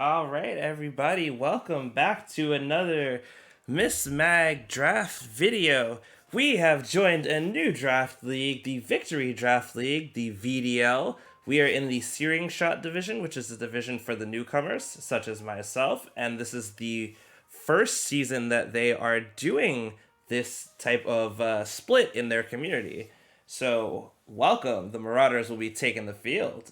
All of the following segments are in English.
All right, everybody, welcome back to another Mismag draft video. We have joined a new draft league, the Victory Draft League, the VDL. We are in the Searing Shot division, which is the division for the newcomers, such as myself, and this is the first season that they are doing this type of split in their community. So, welcome. The Marauders will be taking the field.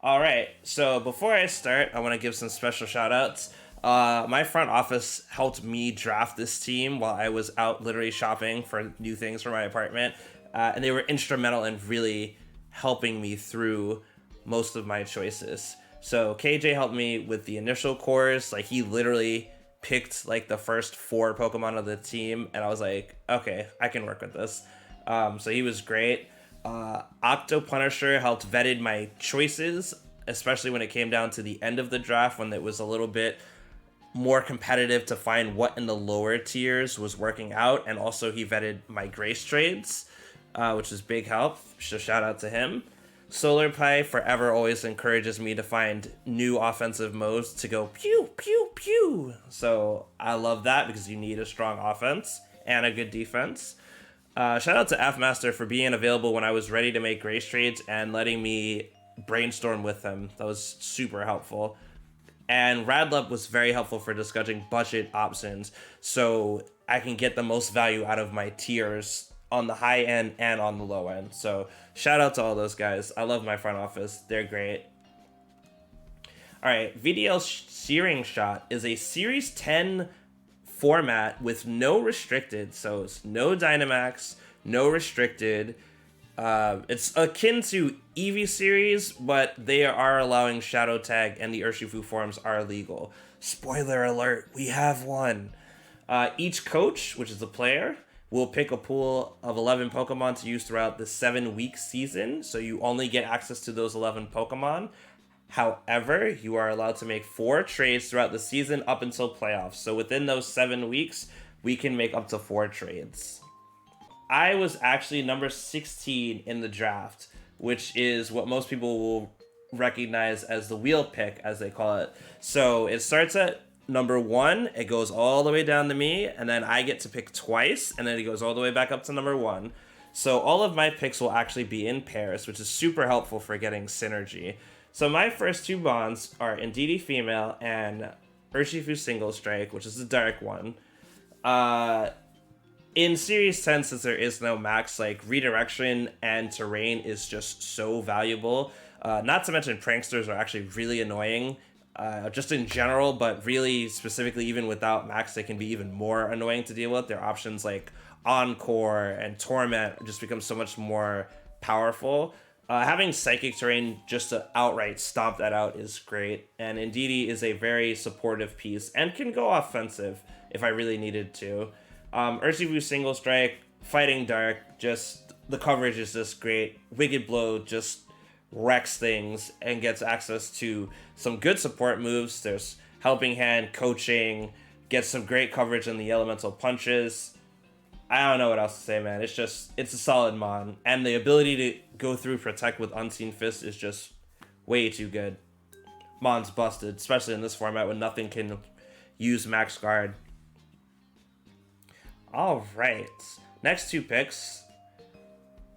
All right. So before I start, I want to give some special shout outs. My front office helped me draft this team while I was out literally shopping for new things for my apartment. And they were instrumental in really helping me through most of my choices. So KJ helped me with the initial cores. Like, he literally picked like the first four Pokemon of the team, and I was like, okay, I can work with this. So he was great. Octo Punisher helped vetted my choices, especially when it came down to the end of the draft when it was a little bit more competitive to find what in the lower tiers was working out. And also he vetted my Grace trades, which is big help. So shout out to him. Solar Pie forever always encourages me to find new offensive modes to go pew, pew, pew. So I love that because you need a strong offense and a good defense. Shout out to F Master for being available when I was ready to make Grace trades and letting me brainstorm with him. That was super helpful. And Radlub was very helpful for discussing budget options so I can get the most value out of my tiers on the high end and on the low end. So shout out to all those guys. I love my front office. They're great. All right, VDL Searing Shot is a Series 10 format with no restricted, so it's no Dynamax, no restricted. It's akin to Eevee series, but they are allowing Shadow Tag, and the Urshifu forms are legal. Spoiler alert, we have one. Each coach, which is a player, will pick a pool of 11 Pokemon to use throughout the 7-week season, so you only get access to those 11 Pokemon. However, you are allowed to make 4 trades throughout the season up until playoffs. So within those 7 weeks, we can make up to 4 trades. I was actually number 16 in the draft, which is what most people will recognize as the wheel pick, as they call it. So it starts at number 1, it goes all the way down to me, and then I get to pick twice, and then it goes all the way back up to number 1. So all of my picks will actually be in pairs, which is super helpful for getting synergy. So my first 2 bonds are Indeedee Female and Urshifu Single Strike, which is the dark one. In Series 10, since there is no max, like, redirection and terrain is just so valuable. Not to mention pranksters are actually really annoying, just in general, but really specifically even without max, they can be even more annoying to deal with. Their options like Encore and Torment just become so much more powerful. Having Psychic Terrain just to outright stomp that out is great, and Indeedee is a very supportive piece and can go offensive if I really needed to. Urshifu Single Strike, Fighting Dark, just the coverage is just great. Wicked Blow just wrecks things and gets access to some good support moves. There's Helping Hand, Coaching, gets some great coverage in the Elemental Punches. I don't know what else to say, man. It's a solid mon. And the ability to go through Protect with Unseen Fist is just way too good. Mon's busted, especially in this format when nothing can use Max Guard. Alright, next 2 picks.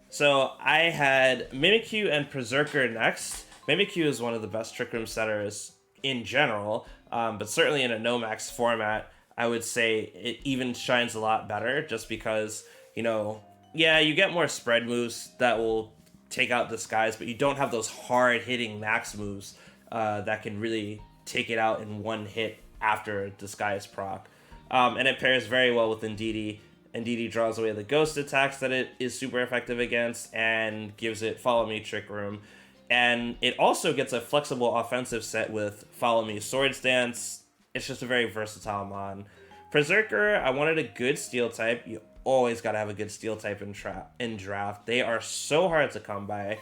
So I had Mimikyu and Berserker next. Mimikyu is one of the best Trick Room setters in general, but certainly in a no-max format, I would say it even shines a lot better just because, yeah, you get more spread moves that will take out Disguise, but you don't have those hard-hitting max moves that can really take it out in one hit after Disguise proc. And it pairs very well with Indeedee. Indeedee draws away the ghost attacks that it is super effective against and gives it Follow Me Trick Room. And it also gets a flexible offensive set with Follow Me Swords Dance. It's just a very versatile mon. Berserker, I wanted a good steel type. You always gotta have a good steel type in draft. They are so hard to come by.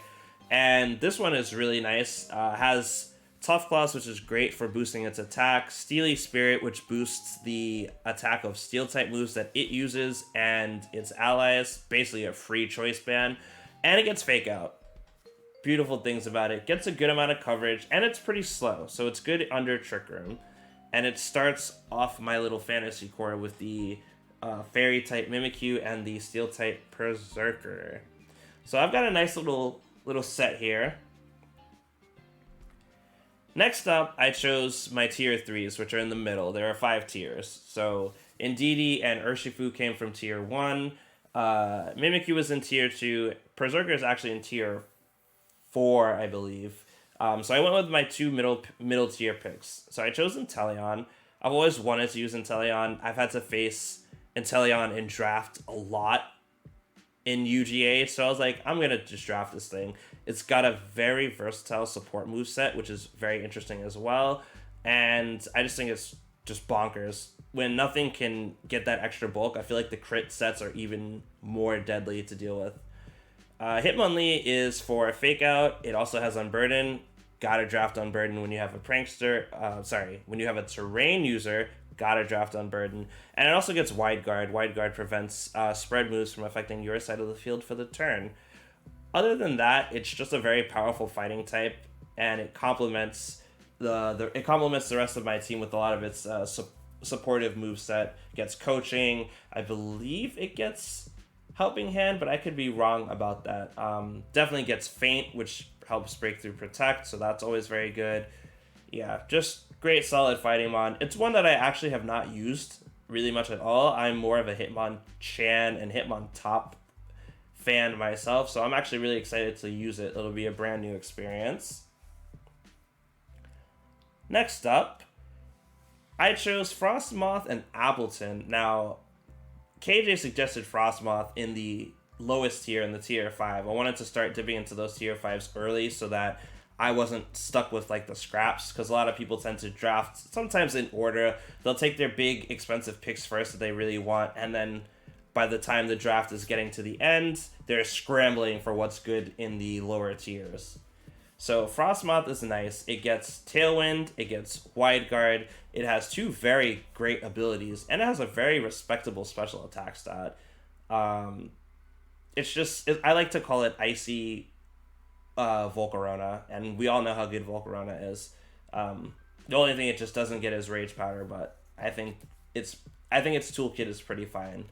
And this one is really nice. Has Tough Claws, which is great for boosting its attack. Steely Spirit, which boosts the attack of steel type moves that it uses and its allies. Basically a free choice ban. And it gets Fake Out. beautiful things about it. Gets a good amount of coverage, and it's pretty slow, so it's good under Trick Room. And it starts off my little fantasy core with the Fairy type Mimikyu and the Steel type Berserker. So I've got a nice little set here. Next up, I chose my tier 3s, which are in the middle. There are 5 tiers. So Indeedee and Urshifu came from tier 1. Mimikyu was in tier 2. Berserker is actually in tier 4, I believe. So I went with my 2 middle tier picks. So I chose Inteleon. I've always wanted to use Inteleon. I've had to face Inteleon in draft a lot in UGA, so I was like, I'm gonna just draft this thing. It's got a very versatile support moveset, which is very interesting as well, and I just think it's just bonkers. When nothing can get that extra bulk, I feel like the crit sets are even more deadly to deal with. Hitmonlee is for Fake Out. It also has Unburden. Gotta draft Unburden when you have a Prankster. When you have a Terrain user, gotta draft Unburden. And it also gets Wide Guard. Wide Guard prevents spread moves from affecting your side of the field for the turn. Other than that, it's just a very powerful fighting type, and it complements the rest of my team with a lot of its supportive moveset. Gets Coaching. I believe it gets Helping Hand, but I could be wrong about that. Definitely gets Feint, which helps break through Protect, so that's always very good. Yeah, just great solid fighting mon. It's one that I actually have not used really much at all. I'm more of a Hitmonchan and Hitmontop fan myself, so I'm actually really excited to use it. It'll be a brand new experience. Next up, I chose Frostmoth and Appleton. Now, KJ suggested Frostmoth in the lowest tier, in the tier 5. I wanted to start dipping into those tier 5s early so that I wasn't stuck with like the scraps, because a lot of people tend to draft sometimes in order. They'll take their big expensive picks first that they really want, and then by the time the draft is getting to the end, they're scrambling for what's good in the lower tiers. So Frostmoth is nice. It gets Tailwind, it gets Wide Guard, it has 2 very great abilities, and it has a very respectable special attack stat. I like to call it Icy Volcarona, and we all know how good Volcarona is. The only thing it just doesn't get is Rage Powder, but I think its toolkit is pretty fine.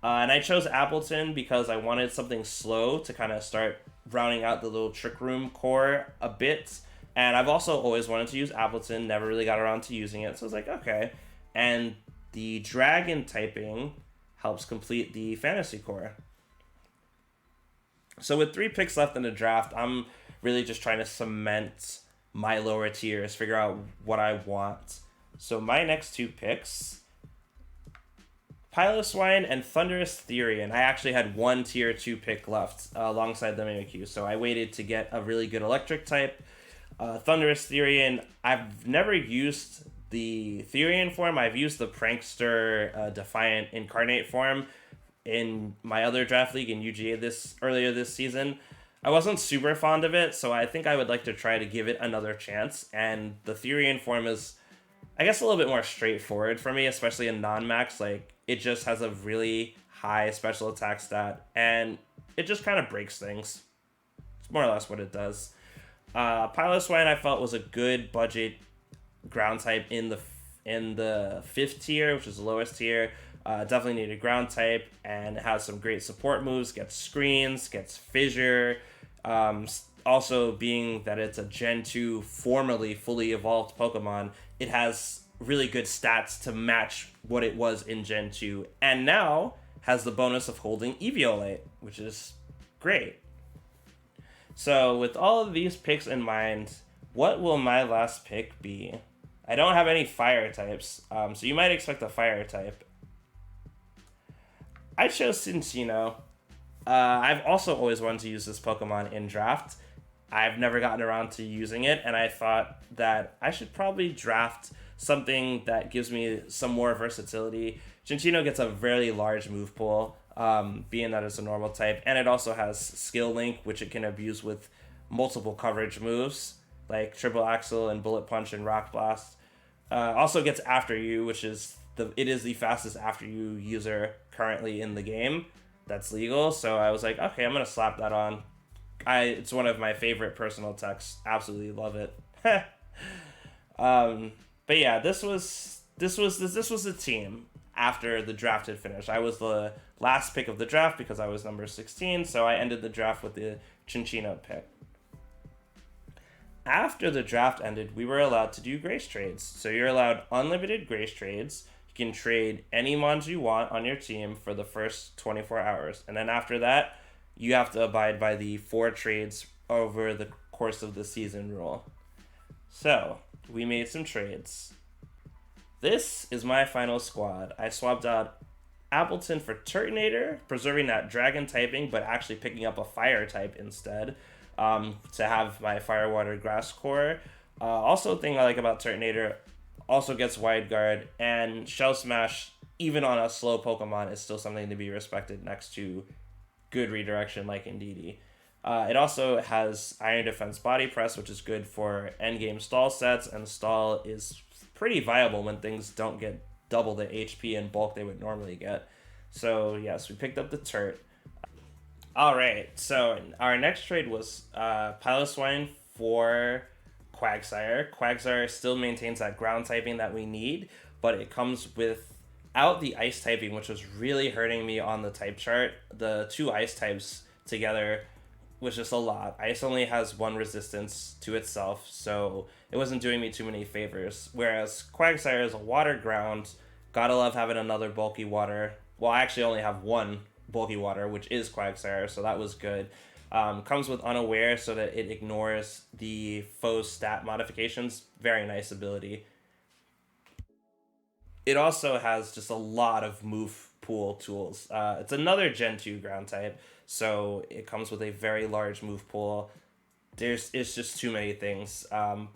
And I chose Appleton because I wanted something slow to kind of start rounding out the little Trick Room core a bit. And I've also always wanted to use Appleton, never really got around to using it, so I was like, okay. And the Dragon typing helps complete the Fantasy core. So with 3 picks left in the draft, I'm really just trying to cement my lower tiers, figure out what I want. So my next 2 picks, Piloswine and Thunderous Therian. I actually had 1 tier 2 pick left alongside the Mimikyu, so I waited to get a really good electric type. Thunderous Therian, I've never used the Therian form. I've used the Prankster Defiant Incarnate form in my other draft league in UGA earlier this season. I wasn't super fond of it, so I think I would like to try to give it another chance. And the Therian form is, I guess, a little bit more straightforward for me, especially in non-max. Like, it just has a really high special attack stat, and it just kind of breaks things. It's more or less what it does. Piloswine I felt was a good budget ground type in the 5th tier, which is the lowest tier. Definitely needed ground type, and it has some great support moves. Gets Screens, gets Fissure. Also, being that it's a Gen 2 formerly fully evolved Pokemon, it has really good stats to match what it was in Gen 2, and now has the bonus of holding Eviolite, which is great. So with all of these picks in mind, what will my last pick be? I don't have any fire types, so you might expect a fire type. I chose Cinccino. I've also always wanted to use this Pokemon in draft. I've never gotten around to using it, and I thought that I should probably draft something that gives me some more versatility. Cinccino gets a very large move pool, being that it's a normal type, and it also has Skill Link, which it can abuse with multiple coverage moves, like Triple Axle and Bullet Punch and Rock Blast. Also gets After You, which is the fastest After You user currently in the game that's legal, so I was like, okay, I'm gonna slap that on. It's one of my favorite personal techs. Absolutely love it. But yeah, this was the team after the draft had finished. I was the last pick of the draft because I was number 16, so I ended the draft with the Chinchino pick. After the draft ended, we were allowed to do grace trades. So you're allowed unlimited grace trades. You can trade any mons you want on your team for the first 24 hours. And then after that, you have to abide by the 4 trades over the course of the season rule. So, we made some trades. This is my final squad. I swapped out Appleton for Turtonator, preserving that dragon typing, but actually picking up a fire type instead, to have my Fire Water Grass Core. Also, the thing I like about Turtonator, also gets Wide Guard, and Shell Smash, even on a slow Pokemon, is still something to be respected next to good redirection like Indeedee. It also has Iron Defense Body Press, which is good for endgame stall sets, and stall is pretty viable when things don't get double the HP and bulk they would normally get. So yes, we picked up the Turt. Alright, so our next trade was Piloswine for Quagsire. Quagsire still maintains that ground typing that we need, but it comes without the ice typing, which was really hurting me on the type chart. The 2 ice types together was just a lot. Ice only has 1 resistance to itself, so it wasn't doing me too many favors. Whereas Quagsire is a water ground. Gotta love having another bulky water. Well, I actually only have 1 bulky water, which is Quagsire, so that was good. Comes with Unaware so that it ignores the foe's stat modifications. Very nice ability. It also has just a lot of move pool tools. It's another Gen 2 ground type, so it comes with a very large move pool. It's just too many things.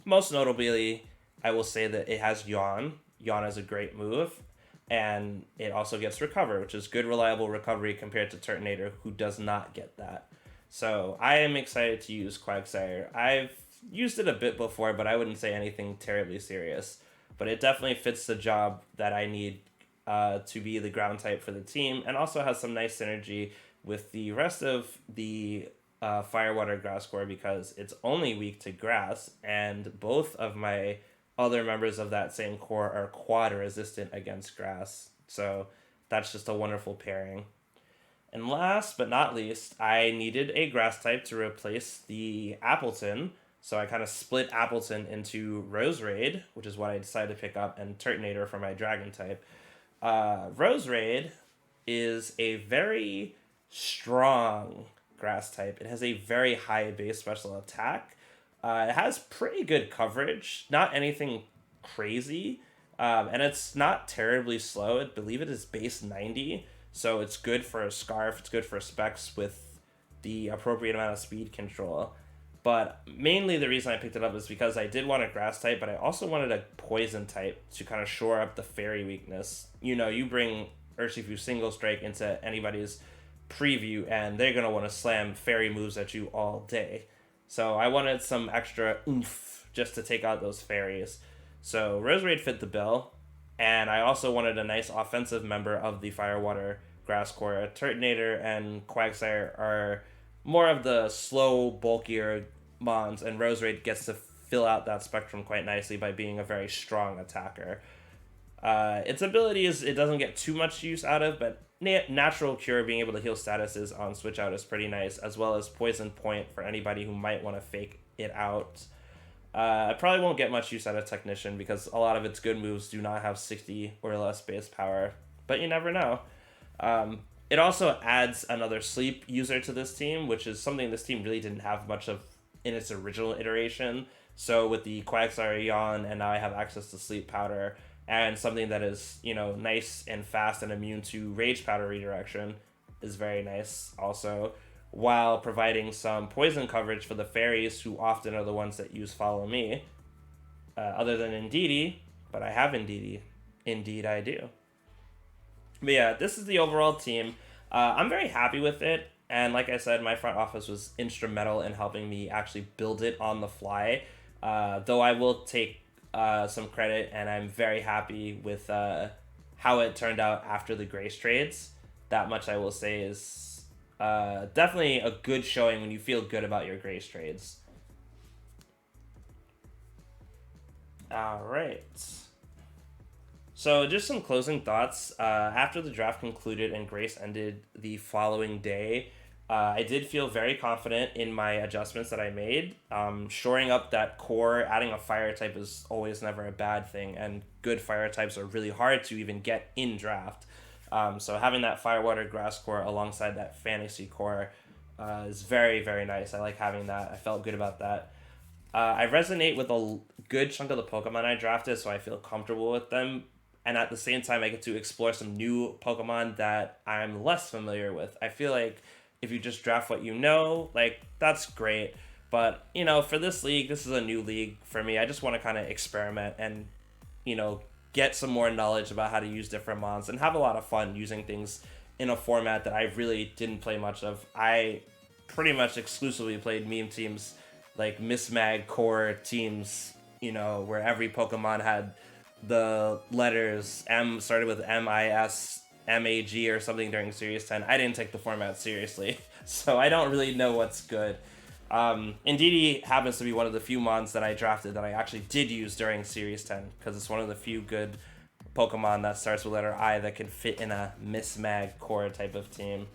Most notably, I will say that it has Yawn. Yawn is a great move, and it also gets Recover, which is good, reliable recovery compared to Turtonator, who does not get that. So I am excited to use Quagsire. I've used it a bit before, but I wouldn't say anything terribly serious. But it definitely fits the job that I need to be the ground type for the team, and also has some nice synergy with the rest of the Fire Water Grass Core because it's only weak to grass, and both of my other members of that same core are quad resistant against grass. So that's just a wonderful pairing. And last but not least, I needed a grass type to replace the Appleton. So I kind of split Appleton into Roserade, which is what I decided to pick up, and Turtonator for my dragon type. Roserade is a very strong grass type. It has a very high base special attack. It has pretty good coverage, not anything crazy, and it's not terribly slow. I believe it is base 90, so it's good for a Scarf, it's good for Specs with the appropriate amount of speed control. But mainly the reason I picked it up is because I did want a grass type, but I also wanted a poison type to kind of shore up the fairy weakness. You know, you bring Urshifu Single Strike into anybody's preview, and they're going to want to slam fairy moves at you all day. So I wanted some extra oomph just to take out those fairies. So Roserade fit the bill, and I also wanted a nice offensive member of the Fire Water Grass Core. Turtonator and Quagsire are more of the slow, bulkier mons, and Roserade gets to fill out that spectrum quite nicely by being a very strong attacker. Its abilities, it doesn't get too much use out of, but Natural Cure, being able to heal statuses on switch out, is pretty nice, as well as Poison Point for anybody who might want to fake it out. I probably won't get much use out of Technician because a lot of its good moves do not have 60 or less base power, but you never know. It also adds another sleep user to this team, which is something this team really didn't have much of in its original iteration. So with the Quagsire Yawn, and now I have access to Sleep Powder, and something that is, you know, nice and fast and immune to Rage Powder redirection is very nice also, while providing some poison coverage for the fairies, who often are the ones that use Follow Me, other than Indeedee, but I have Indeedee. Indeed I do. But yeah, this is the overall team. I'm very happy with it, and like I said, my front office was instrumental in helping me actually build it on the fly, though I will take some credit, and I'm very happy with how it turned out after the Grace trades. That much I will say is Definitely a good showing when you feel good about your Grace trades. All right. So just some closing thoughts. After the draft concluded and Grace ended the following day, I did feel very confident in my adjustments that I made. Shoring up that core, adding a fire type is always never a bad thing, and good fire types are really hard to even get in draft. So having that fire, water, grass core alongside that fantasy core is very, very nice. I like having that. I felt good about that. I resonate with a good chunk of the Pokemon I drafted, so I feel comfortable with them. And at the same time, I get to explore some new Pokemon that I'm less familiar with. I feel like if you just draft what you know, like, that's great. But, for this league, this is a new league for me. I just want to kind of experiment and, you know, get some more knowledge about how to use different mons and have a lot of fun using things in a format that I really didn't play much of. I pretty much exclusively played meme teams like Mismag core teams, where every Pokemon had the letters M started with MISMAG or something during Series 10. I didn't take the format seriously, so I don't really know what's good. Indeedee happens to be one of the few mons that I drafted that I actually did use during Series 10, because it's one of the few good Pokemon that starts with letter I that can fit in a Mismag core type of team.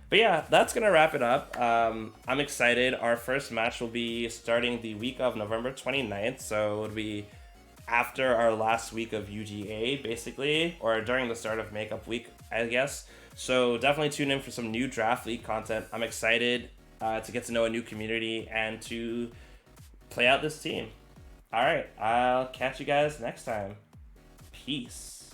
But yeah, that's going to wrap it up. I'm excited. Our first match will be starting the week of November 29th, so it'll be after our last week of UGA, basically, or during the start of Makeup Week, I guess. So definitely tune in for some new Draft League content. I'm excited to get to know a new community and to play out this team. All right, I'll catch you guys next time. Peace.